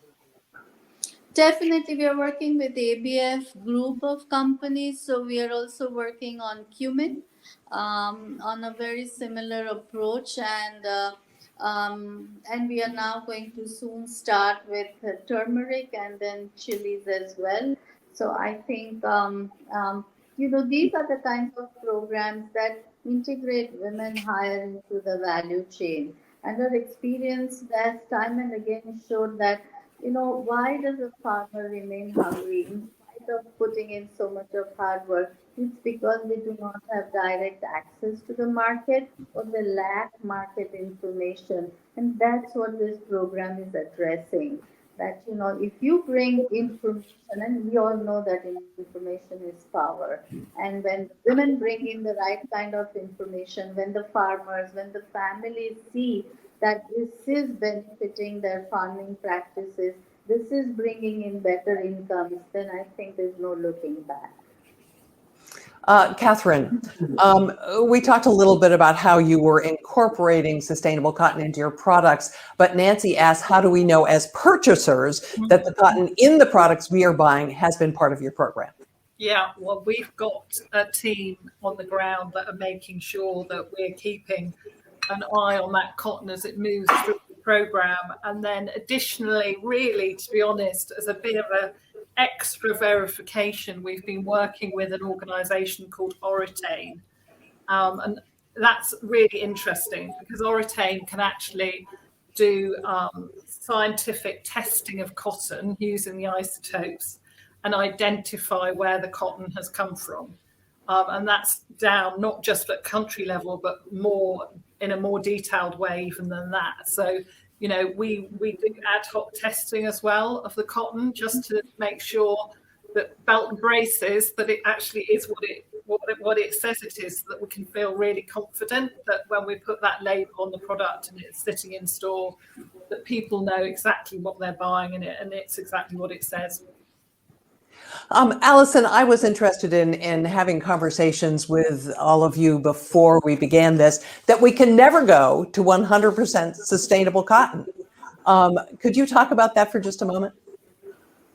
Definitely, we are working with the ABF group of companies. So we are also working on cumin on a very similar approach, and we are now going to soon start with turmeric and then chilies as well. So I think these are the kinds of programs that integrate women higher into the value chain. And our experience that time and again showed that why does a farmer remain hungry in spite of putting in so much of hard work? It's because they do not have direct access to the market, or they lack market information. And that's what this program is addressing. That, if you bring information, and we all know that information is power. And when women bring in the right kind of information, when the farmers, when the families see that this is benefiting their farming practices, this is bringing in better incomes, then I think there's no looking back. Katharine, we talked a little bit about how you were incorporating sustainable cotton into your products, but Nancy asked, how do we know as purchasers that the cotton in the products we are buying has been part of your program? Yeah, well, we've got a team on the ground that are making sure that we're keeping an eye on that cotton as it moves through the program. And then additionally, really, to be honest, as a bit of an extra verification, we've been working with an organization called Oritane. And that's really interesting because Oritane can actually do scientific testing of cotton using the isotopes and identify where the cotton has come from. And that's down not just at country level, but more in a more detailed way even than that. So, we do ad hoc testing as well of the cotton just to make sure that belt and braces, that it actually is what it says it is, so that we can feel really confident that when we put that label on the product and it's sitting in store, that people know exactly what they're buying in it and it's exactly what it says. Alison, I was interested in having conversations with all of you before we began this, that we can never go to 100% sustainable cotton. Could you talk about that for just a moment?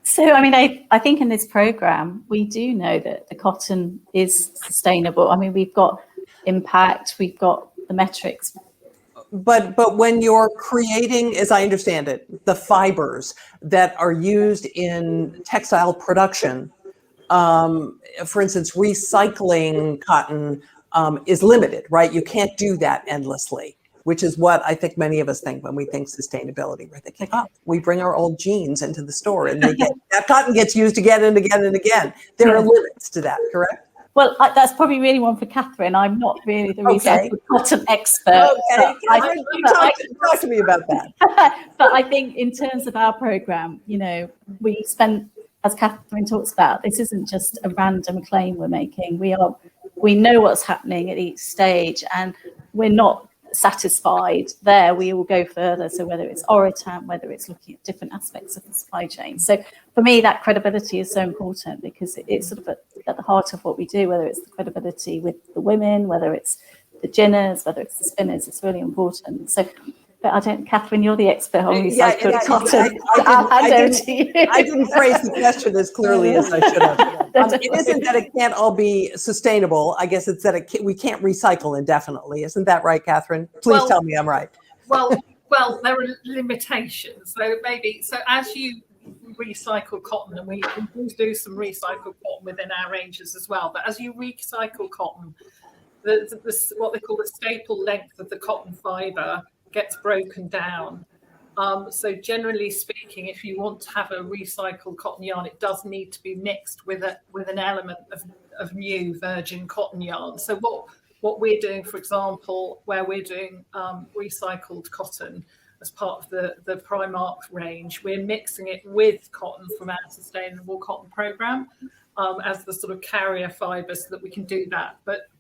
So, I think in this program, we do know that the cotton is sustainable. We've got impact, we've got the metrics. But when you're creating, as I understand it, the fibers that are used in textile production, for instance, recycling cotton is limited, right? You can't do that endlessly, which is what I think many of us think when we think sustainability. We're thinking, oh, we bring our old jeans into the store and that cotton gets used again and again and again. There are limits to that, correct? Well, that's probably really one for Katharine. I'm not really the recycled cotton expert. Okay, talk to me about that. But I think in terms of our program, we spent, as Katharine talks about, this isn't just a random claim we're making. We know what's happening at each stage, and we're not satisfied there, we will go further. So whether it's Oritam, whether it's looking at different aspects of the supply chain. So for me, that credibility is so important, because it's sort of at the heart of what we do, whether it's the credibility with the women, whether it's the ginners, whether it's the spinners, it's really important. So, but I don't, Katharine, you're the expert on recycled cotton. I didn't phrase the question as clearly as I should have. It isn't that it can't all be sustainable. I guess it's that we can't recycle indefinitely. Isn't that right, Katharine? Please tell me I'm right. Well, there are limitations. So as you recycle cotton, and we do some recycled cotton within our ranges as well, but as you recycle cotton, what they call the staple length of the cotton fibre gets broken down. So generally speaking, if you want to have a recycled cotton yarn, it does need to be mixed with an element of new virgin cotton yarn. So what we're doing, for example, where we're doing recycled cotton as part of the Primark range, we're mixing it with cotton from our Sustainable Cotton Programme as the sort of carrier fibre, so that we can do that. But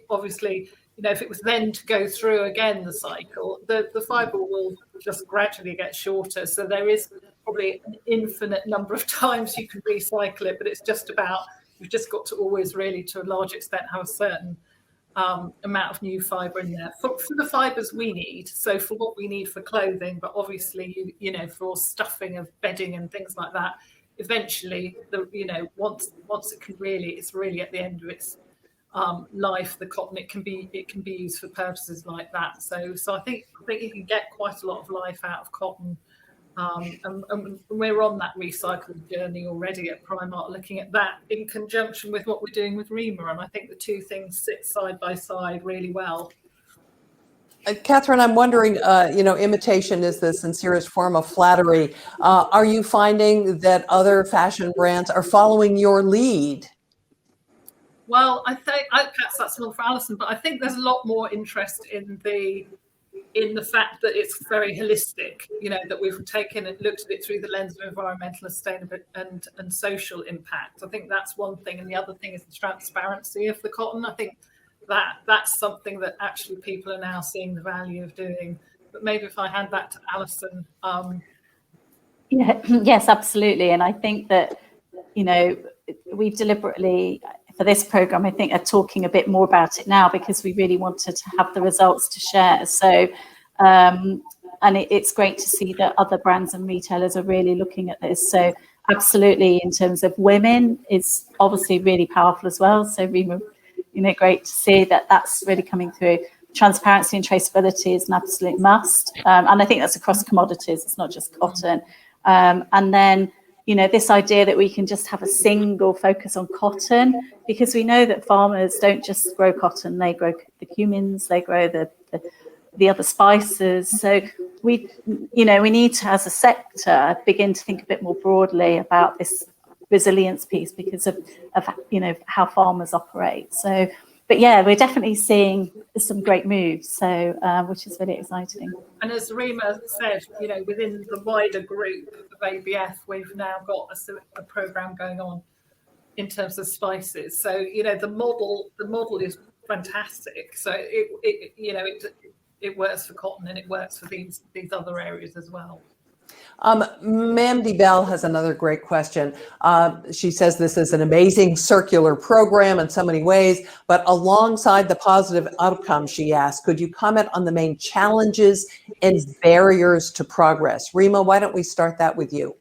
obviously, if it was then to go through again the cycle, the fibre will just gradually get shorter. So there is probably an infinite number of times you can recycle it, but it's just about, you've just got to always really, to a large extent, have a certain amount of new fibre in there for the fibres we need. So for what we need for clothing, but obviously, for stuffing of bedding and things like that, eventually, once it's really at the end of its life, the cotton, it can be used for purposes like that. So I think you can get quite a lot of life out of cotton, and we're on that recycling journey already at Primark, looking at that in conjunction with what we're doing with Reema, and I think the two things sit side by side really well. Katharine, I'm wondering, imitation is the sincerest form of flattery. Are you finding that other fashion brands are following your lead? Well, I think perhaps that's one for Alison, but I think there's a lot more interest in the fact that it's very holistic, that we've taken and looked at it through the lens of environmental, sustainable and social impact. I think that's one thing. And the other thing is the transparency of the cotton. I think that's something that actually people are now seeing the value of doing. But maybe if I hand back to Alison. Yes, absolutely. And I think that, we've deliberately, for this programme, I think, are talking a bit more about it now, because we really wanted to have the results to share. So, and it's great to see that other brands and retailers are really looking at this. So absolutely, in terms of women, is obviously really powerful as well. So Reema, great to see that that's really coming through. Transparency and traceability is an absolute must. And I think that's across commodities. It's not just cotton. And then, this idea that we can just have a single focus on cotton, because we know that farmers don't just grow cotton, they grow the cumins, they grow the other spices. So we need to, as a sector, begin to think a bit more broadly about this resilience piece, because of how farmers operate. So, but yeah, we're definitely seeing some great moves, so which is really exciting. And as Reema said, within the wider group of ABF, we've now got a programme going on in terms of spices. So the model is fantastic. So it works for cotton, and it works for these other areas as well. Mandy Bell has another great question. She says this is an amazing circular program in so many ways, but alongside the positive outcomes, she asked, could you comment on the main challenges and barriers to progress? Reema, why don't we start that with you?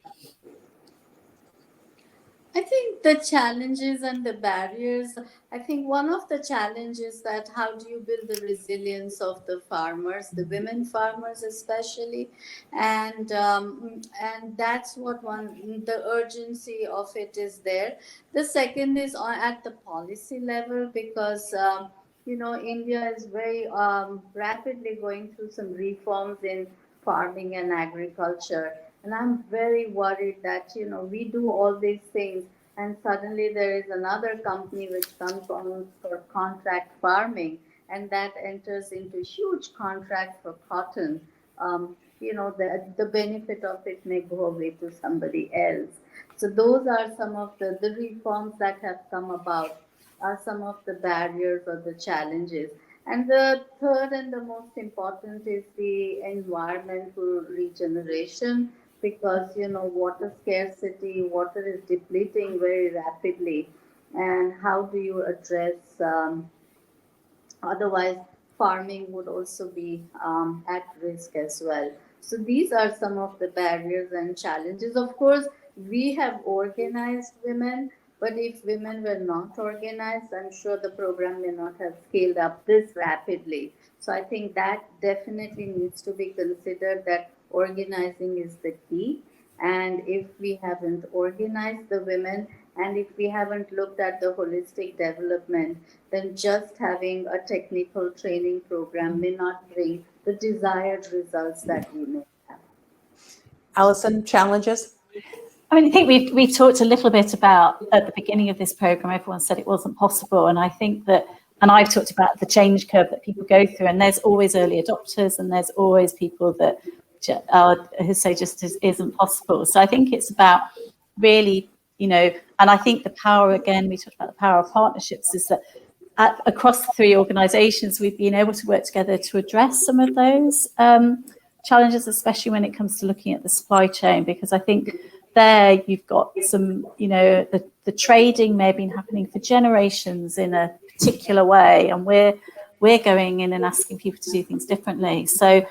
I think the challenges and the barriers, I think one of the challenges that how do you build the resilience of the farmers, the women farmers especially, and that's what the urgency of it is there. The second is at the policy level, because India is very rapidly going through some reforms in farming and agriculture. And I'm very worried that, we do all these things and suddenly there is another company which comes on for contract farming, and that enters into huge contract for cotton. The benefit of it may go away to somebody else. So those are some of the reforms that have come about, are some of the barriers or the challenges. And the third and the most important is the environmental regeneration, because water scarcity, water is depleting very rapidly, and how do you address otherwise farming would also be at risk as well. So these are some of the barriers and challenges. Of course, we have organized women, but if women were not organized, I'm sure the program may not have scaled up this rapidly. So I think that definitely needs to be considered, that organizing is the key. And if we haven't organized the women, and if we haven't looked at the holistic development, then just having a technical training program may not bring the desired results that we may have. Alison, challenges? I mean, I think we talked a little bit about at the beginning of this program, everyone said it wasn't possible. And I think that, and I've talked about the change curve that people go through, and there's always early adopters and there's always people that who say just isn't possible. So I think it's about really, and I think the power, again, we talked about the power of partnerships, is that across the three organisations, we've been able to work together to address some of those challenges, especially when it comes to looking at the supply chain, because I think there you've got some, the trading may have been happening for generations in a particular way, and we're going in and asking people to do things differently. So,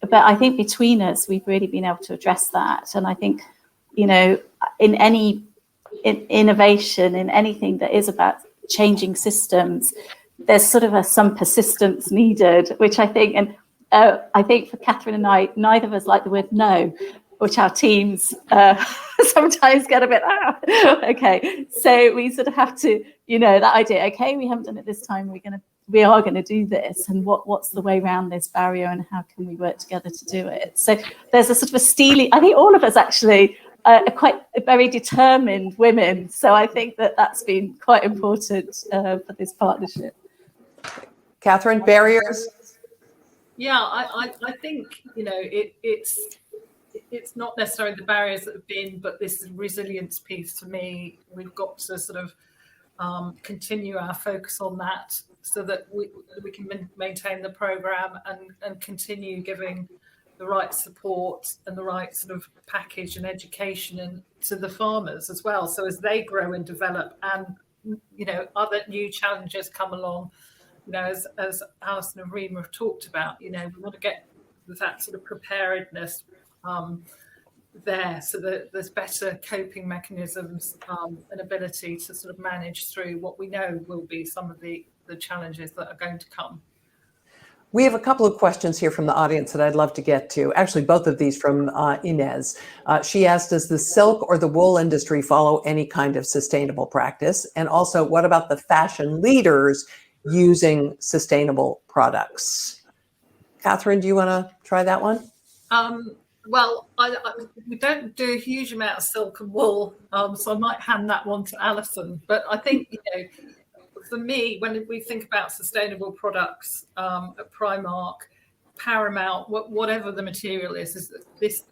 but I think between us, we've really been able to address that. And I think, in any innovation, in anything that is about changing systems, there's sort of some persistence needed, which I think, and I think for Katharine and I, neither of us like the word no, which our teams sometimes get a bit, okay. So we sort of have to, that idea, okay, we haven't done it this time, we are going to do this, and what's the way around this barrier, and how can we work together to do it? So there's a sort of a steely, I think all of us actually are quite very determined women. So I think that's been quite important for this partnership. Katharine, barriers? Yeah, I think, it's not necessarily the barriers that have been, but this resilience piece for me, we've got to sort of continue our focus on that, so that we can maintain the programme and continue giving the right support and the right sort of package and education to the farmers as well. So as they grow and develop, and other new challenges come along, as Alison and Reema have talked about, we want to get that sort of preparedness there, so that there's better coping mechanisms and ability to sort of manage through what we know will be some of the challenges that are going to come. We have a couple of questions here from the audience that I'd love to get to. Actually, both of these from Inez. She asked, does the silk or the wool industry follow any kind of sustainable practice? And also, what about the fashion leaders using sustainable products? Katharine, do you want to try that one? Well, we don't do a huge amount of silk and wool, so I might hand that one to Alison. But I think, for me, when we think about sustainable products at Primark, paramount, whatever the material is this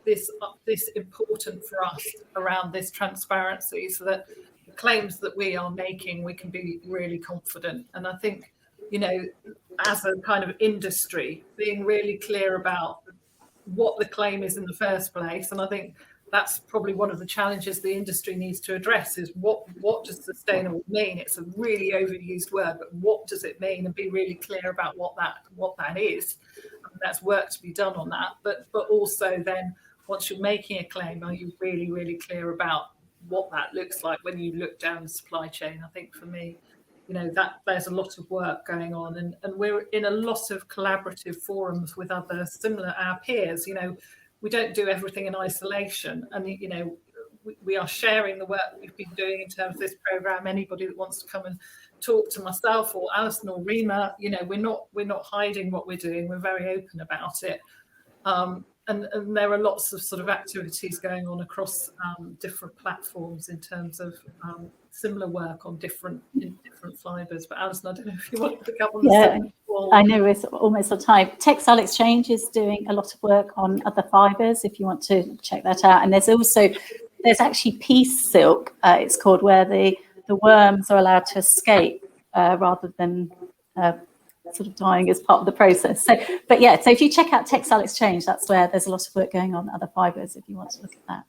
important for us around this transparency, so that the claims that we are making, we can be really confident. And I think, as a kind of industry, being really clear about what the claim is in the first place. And I think that's probably one of the challenges the industry needs to address, is what does sustainable mean? It's a really overused word, but what does it mean? And be really clear about what that is. And that's work to be done on that. But also then, once you're making a claim, are you really, really clear about what that looks like when you look down the supply chain? I think for me, that there's a lot of work going on, and we're in a lot of collaborative forums with other similar, our peers. We don't do everything in isolation, and we are sharing the work that we've been doing in terms of this program. Anybody that wants to come and talk to myself or Alison or Reema, we're not hiding what we're doing. We're very open about it. And there are lots of sort of activities going on across different platforms in terms of similar work on different fibres. But Alison, I don't know if you want to pick up on this. Yeah, I know it's almost on time. Textile Exchange is doing a lot of work on other fibres, if you want to check that out. And there's actually piece silk, it's called, where the worms are allowed to escape rather than sort of dying as part of the process. So, but yeah, so if you check out Textile Exchange, that's where there's a lot of work going on, other fibres, if you want to look at that.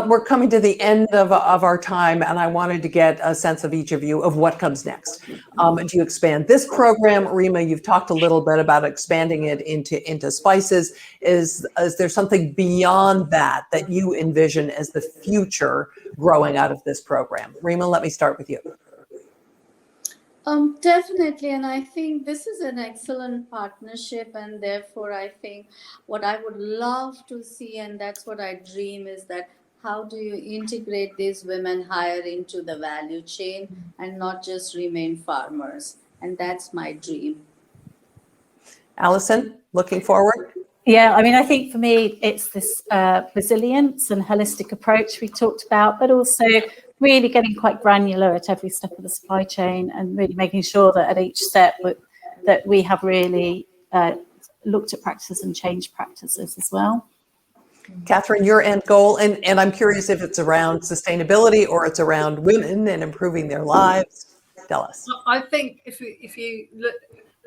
We're coming to the end of our time, and I wanted to get a sense of each of you of what comes next. Do you expand this program? Reema, you've talked a little bit about expanding it into spices. Is there something beyond that that you envision as the future growing out of this program? Reema, let me start with you. Definitely, and I think this is an excellent partnership, and therefore I think what I would love to see, and that's what I dream, is that how do you integrate these women higher into the value chain and not just remain farmers? And that's my dream. Alison, looking forward? Yeah, I mean, I think for me, it's this resilience and holistic approach we talked about, but also really getting quite granular at every step of the supply chain and really making sure that at each step that we have really looked at practices and changed practices as well. Katharine, your end goal, and I'm curious if it's around sustainability or it's around women and improving their lives. Tell us. I think if you look,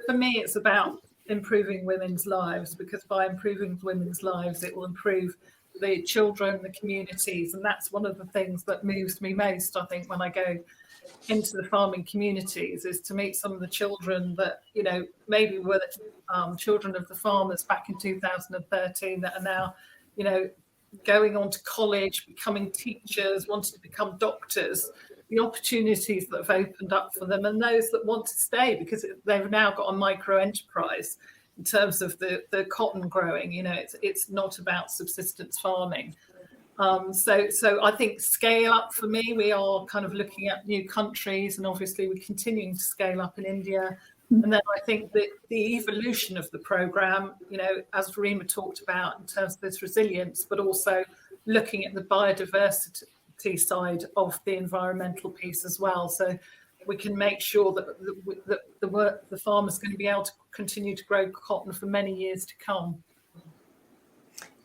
for me, it's about improving women's lives, because by improving women's lives, it will improve the children, the communities, and that's one of the things that moves me most, I think, when I go into the farming communities, is to meet some of the children that, you know, maybe were children of the farmers back in 2013 that are now, you know, going on to college, becoming teachers, wanting to become doctors, the opportunities that have opened up for them, and those that want to stay because they've now got a micro enterprise in terms of the cotton growing. You know, it's not about subsistence farming. So I think scale up for me, we are kind of looking at new countries, and obviously we're continuing to scale up in India. And then I think that the evolution of the programme, you know, as Reema talked about in terms of this resilience, but also looking at the biodiversity side of the environmental piece as well. So we can make sure that the farmer's going to be able to continue to grow cotton for many years to come.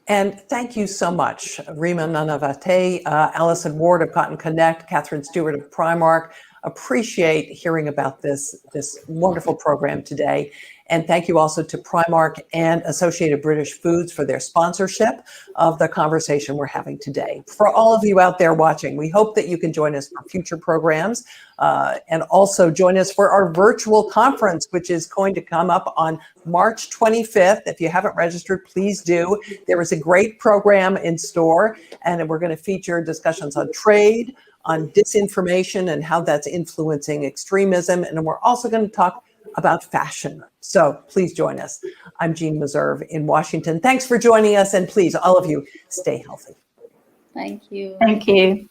And thank you so much, Reema Nanavaty, Alison Ward of CottonConnect, Katharine Stewart of Primark. Appreciate hearing about this wonderful program today. And thank you also to Primark and Associated British Foods for their sponsorship of the conversation we're having today. For all of you out there watching, we hope that you can join us for future programs and also join us for our virtual conference, which is going to come up on March 25th. If you haven't registered, please do. There is a great program in store, and we're going to feature discussions on trade, on disinformation and how that's influencing extremism. And we're also going to talk about fashion. So please join us. I'm Jeanne Meserve in Washington. Thanks for joining us. And please, all of you, stay healthy. Thank you. Thank you.